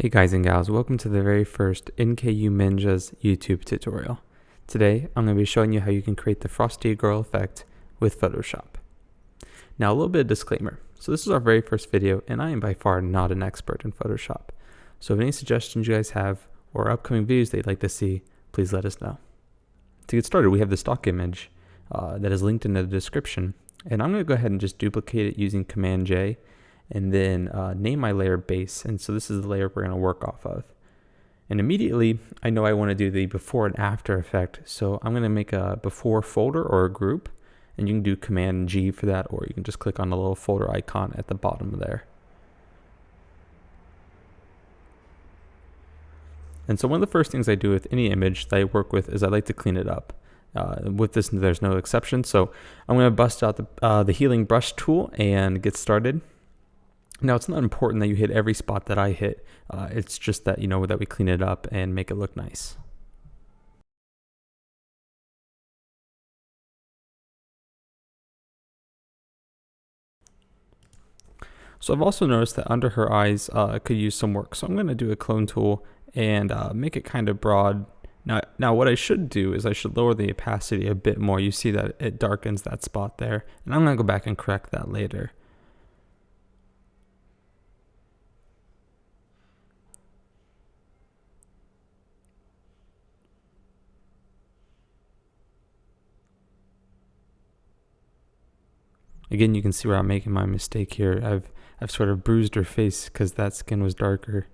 Hey guys and gals, welcome to the very first Ku Mendes YouTube tutorial. Today, I'm going to be showing you how you can create the Frosty girl effect with Photoshop. Now a little bit of disclaimer. So this is our very first video and I am by far not an expert in Photoshop. So if any suggestions you guys have or upcoming videos that you'd like to see, please let us know. To get started, we have the stock image that is linked in the description, and I'm going to go ahead and just duplicate it using Command J and then name my layer base. And so this is the layer we're going to work off of. And immediately I know I want to do the before and after effect. So I'm going to make a before folder or a group, and you can do Command G for that, or you can just click on the little folder icon at the bottom there. And so one of the first things I do with any image that I work with is I like to clean it up. With this, there's no exception. So I'm going to bust out the healing brush tool and get started. Now, it's not important that you hit every spot that I hit. It's just that, that we clean it up and make it look nice. So I've also noticed that under her eyes could use some work. So I'm going to do a clone tool and make it kind of broad. Now what I should do is I should lower the opacity a bit more. You see that it darkens that spot there. And I'm going to go back and correct that later. Again, you can see where I'm making my mistake here. I've sort of bruised her face because that skin was darker.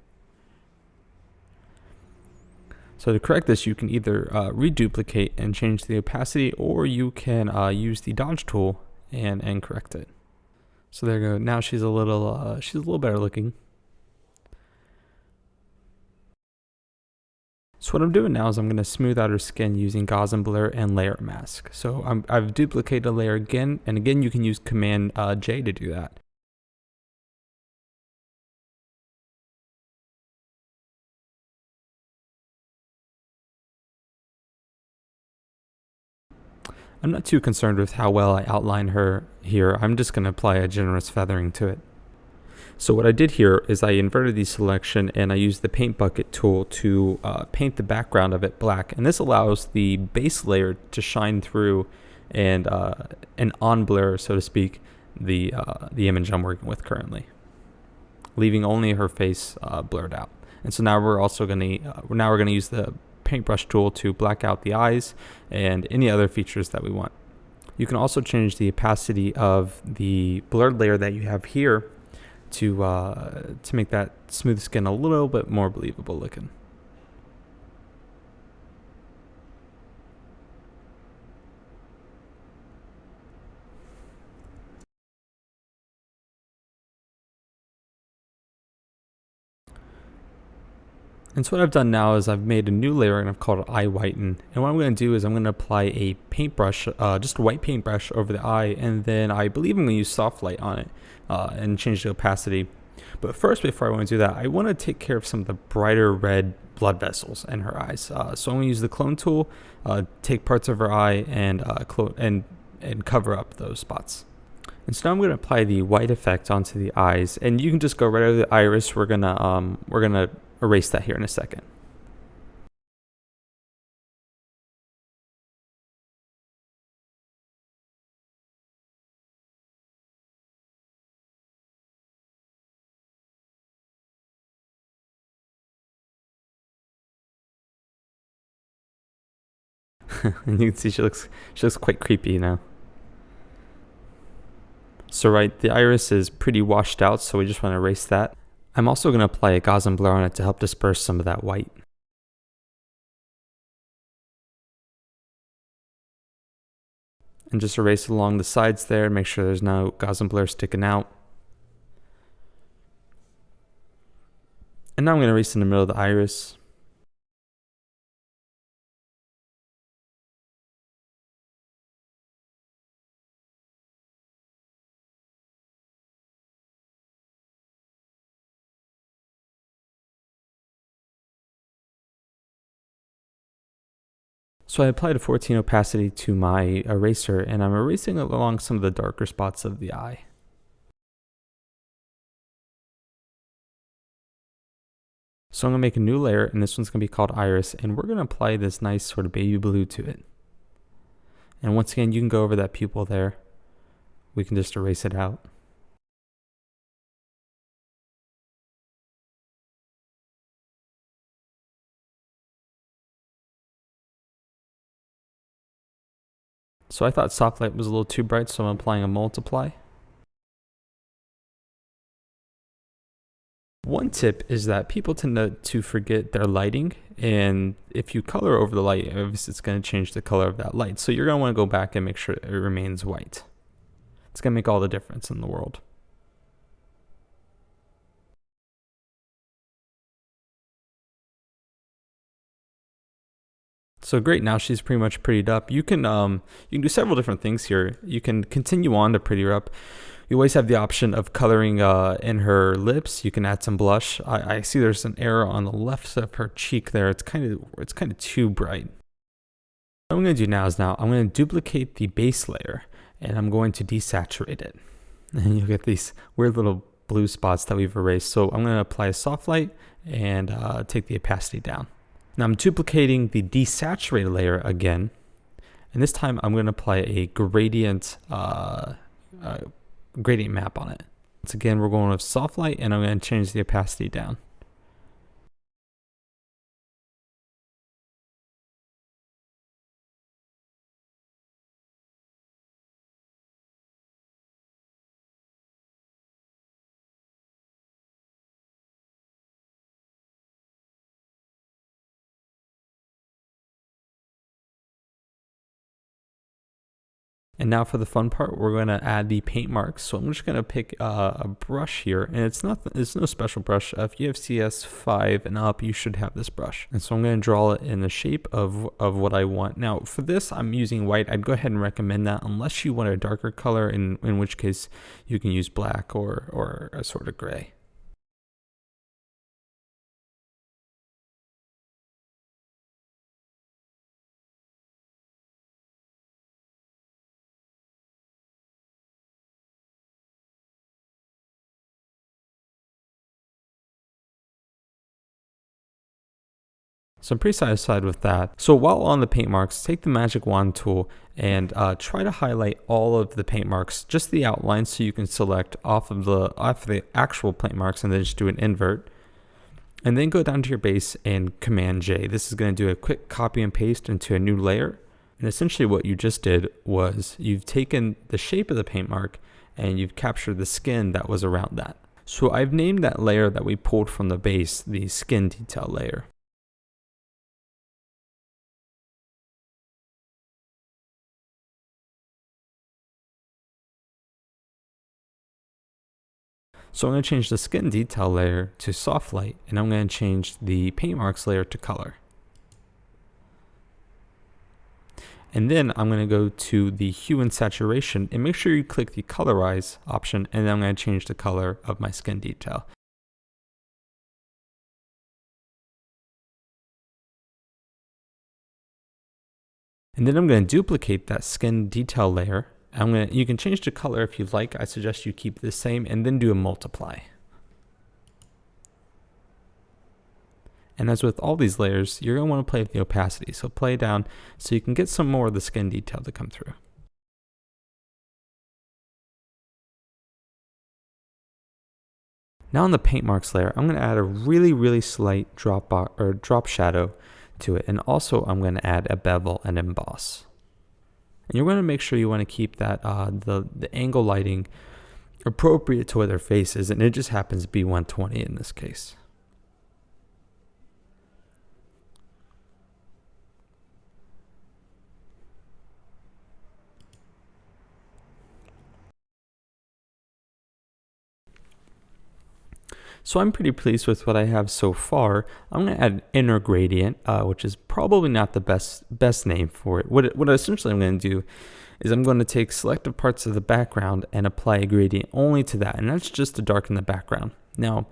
So to correct this, you can either reduplicate and change the opacity, or you can use the dodge tool and correct it. So there you go. Now she's a little better looking. So what I'm doing now is I'm going to smooth out her skin using gauze and blur and layer mask. So I've duplicated a layer again, and again you can use Command J to do that. I'm not too concerned with how well I outline her here. I'm just going to apply a generous feathering to it. So what I did here is I inverted the selection and I used the paint bucket tool to paint the background of it black. And this allows the base layer to shine through and on blur, so to speak, the image I'm working with currently, leaving only her face blurred out. And so now we're also going to use the paintbrush tool to black out the eyes and any other features that we want. You can also change the opacity of the blurred layer that you have here to make that smooth skin a little bit more believable looking. And so what I've done now is I've made a new layer and I've called it Eye Whiten. And what I'm going to do is I'm going to apply a paintbrush, just a white paintbrush over the eye, and then I believe I'm going to use soft light on it and change the opacity. But first, before I want to do that, I want to take care of some of the brighter red blood vessels in her eyes. So I'm going to use the clone tool, take parts of her eye and cover up those spots. And so now I'm going to apply the white effect onto the eyes, and you can just go right over the iris. We're gonna erase that here in a second. And you can see she looks quite creepy now. So the iris is pretty washed out, so we just want to erase that. I'm also going to apply a gauze and blur on it to help disperse some of that white. And just erase along the sides there, make sure there's no gauze and blur sticking out. And now I'm going to erase in the middle of the iris. So I applied a 14 opacity to my eraser, and I'm erasing along some of the darker spots of the eye. So I'm going to make a new layer, and this one's going to be called Iris, and we're going to apply this nice sort of baby blue to it. And once again, you can go over that pupil there. We can just erase it out. So I thought soft light was a little too bright, so I'm applying a multiply. One tip is that people tend to forget their lighting, and if you color over the light, obviously it's going to change the color of that light. So you're going to want to go back and make sure it remains white. It's going to make all the difference in the world. So great, now she's pretty much prettied up. You can do several different things here. You can continue on to pretty her up. You always have the option of coloring in her lips. You can add some blush. I see there's an error on the left side of her cheek there. It's kind of too bright. What I'm going to do now is I'm going to duplicate the base layer, and I'm going to desaturate it. And you'll get these weird little blue spots that we've erased. So I'm going to apply a soft light and take the opacity down. Now I'm duplicating the desaturated layer again, and this time I'm going to apply a gradient map on it. Once again, we're going with soft light, and I'm going to change the opacity down. And now for the fun part, we're going to add the paint marks. So I'm just going to pick a brush here, and it's no special brush. If you have CS5 and up, you should have this brush. And so I'm going to draw it in the shape of what I want. Now for this, I'm using white. I'd go ahead and recommend that unless you want a darker color, in which case you can use black or a sort of gray. So I'm pretty satisfied with that. So while on the paint marks, take the magic wand tool and try to highlight all of the paint marks, just the outlines, so you can select off of the actual paint marks and then just do an invert. And then go down to your base and Command J. This is going to do a quick copy and paste into a new layer. And essentially what you just did was you've taken the shape of the paint mark and you've captured the skin that was around that. So I've named that layer that we pulled from the base the skin detail layer. So I'm going to change the skin detail layer to soft light, and I'm going to change the paint marks layer to color. And then I'm going to go to the hue and saturation, and make sure you click the colorize option, and then I'm going to change the color of my skin detail. And then I'm going to duplicate that skin detail layer. You can change the color if you'd like. I suggest you keep the same and then do a multiply. And as with all these layers, you're going to want to play with the opacity. So play down so you can get some more of the skin detail to come through. Now on the paint marks layer, I'm going to add a really slight drop shadow to it. And also I'm going to add a bevel and emboss. And you're going to make sure you want to keep that the angle lighting appropriate to where their face is, and it just happens to be 120 in this case. So I'm pretty pleased with what I have so far. I'm going to add an inner gradient, which is probably not the best name for it. What essentially I'm going to do is I'm going to take selective parts of the background and apply a gradient only to that, and that's just to darken the background. Now,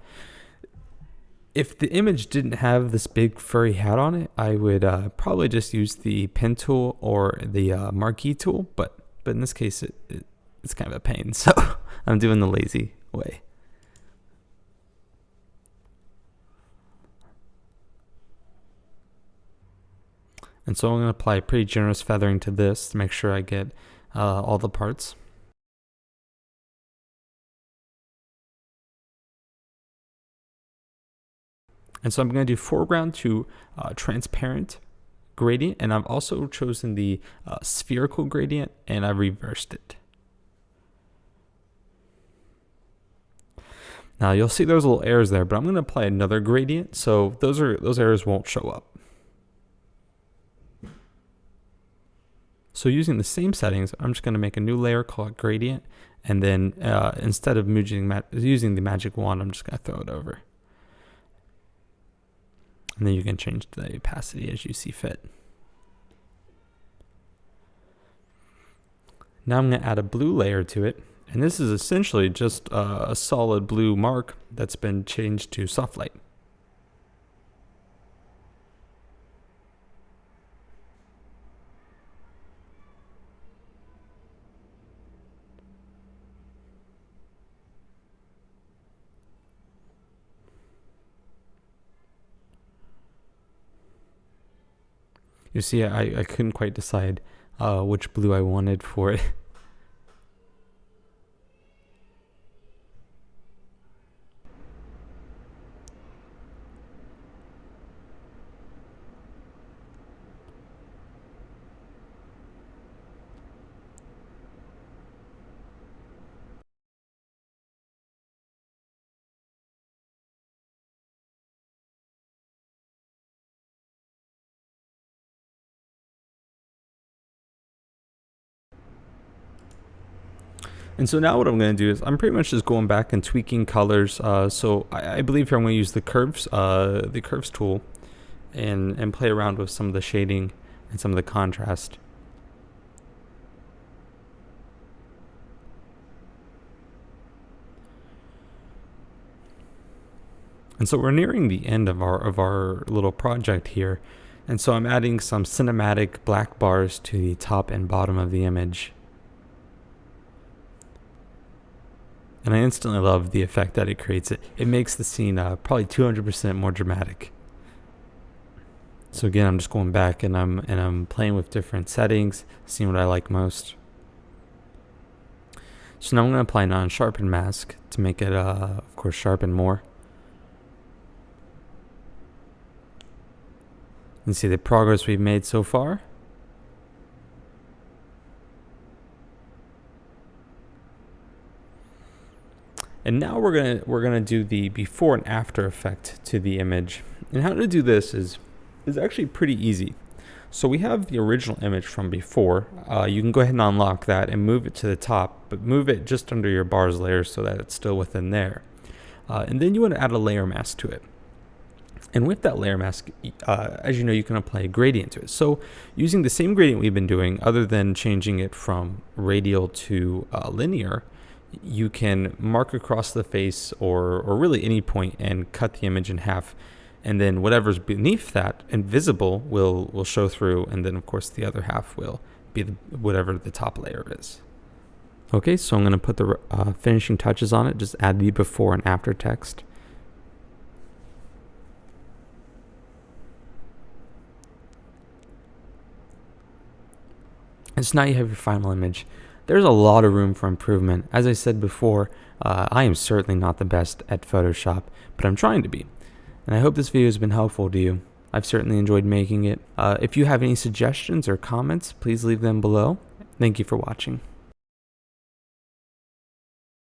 if the image didn't have this big furry hat on it, I would probably just use the pen tool or the marquee tool, but in this case it's kind of a pain, so I'm doing the lazy way. And so I'm going to apply pretty generous feathering to this to make sure I get all the parts. And so I'm going to do foreground to transparent gradient, and I've also chosen the spherical gradient, and I reversed it. Now you'll see those little errors there, but I'm going to apply another gradient, so those errors won't show up. So using the same settings, I'm just going to make a new layer called gradient, and then instead of using the magic wand, I'm just going to throw it over. And then you can change the opacity as you see fit. Now I'm going to add a blue layer to it. And this is essentially just a solid blue mark that's been changed to soft light. You see, I couldn't quite decide which blue I wanted for it. And so now what I'm going to do is I'm pretty much just going back and tweaking colors. So I believe here I'm going to use the curves tool and play around with some of the shading and some of the contrast. And so we're nearing the end of our little project here. And so I'm adding some cinematic black bars to the top and bottom of the image. And I instantly love the effect that it creates. It makes the scene probably 200% more dramatic. So again, I'm just going back and I'm playing with different settings, seeing what I like most. So now I'm going to apply non-sharpen mask to make it, of course, sharpen more. And see the progress we've made so far. And now we're gonna do the before and after effect to the image. And how to do this is actually pretty easy. So we have the original image from before. You can go ahead and unlock that and move it to the top, but move it just under your bars layer so that it's still within there. And then you want to add a layer mask to it. And with that layer mask, as you know, you can apply a gradient to it. So using the same gradient we've been doing, other than changing it from radial to linear, you can mark across the face or really any point and cut the image in half. And then whatever's beneath that, invisible, will show through. And then, of course, the other half will be whatever the top layer is. Okay, so I'm going to put the finishing touches on it. Just add the before and after text. And so now you have your final image. There's a lot of room for improvement. As I said before, I am certainly not the best at Photoshop, but I'm trying to be. And I hope this video has been helpful to you. I've certainly enjoyed making it. If you have any suggestions or comments, please leave them below. Thank you for watching.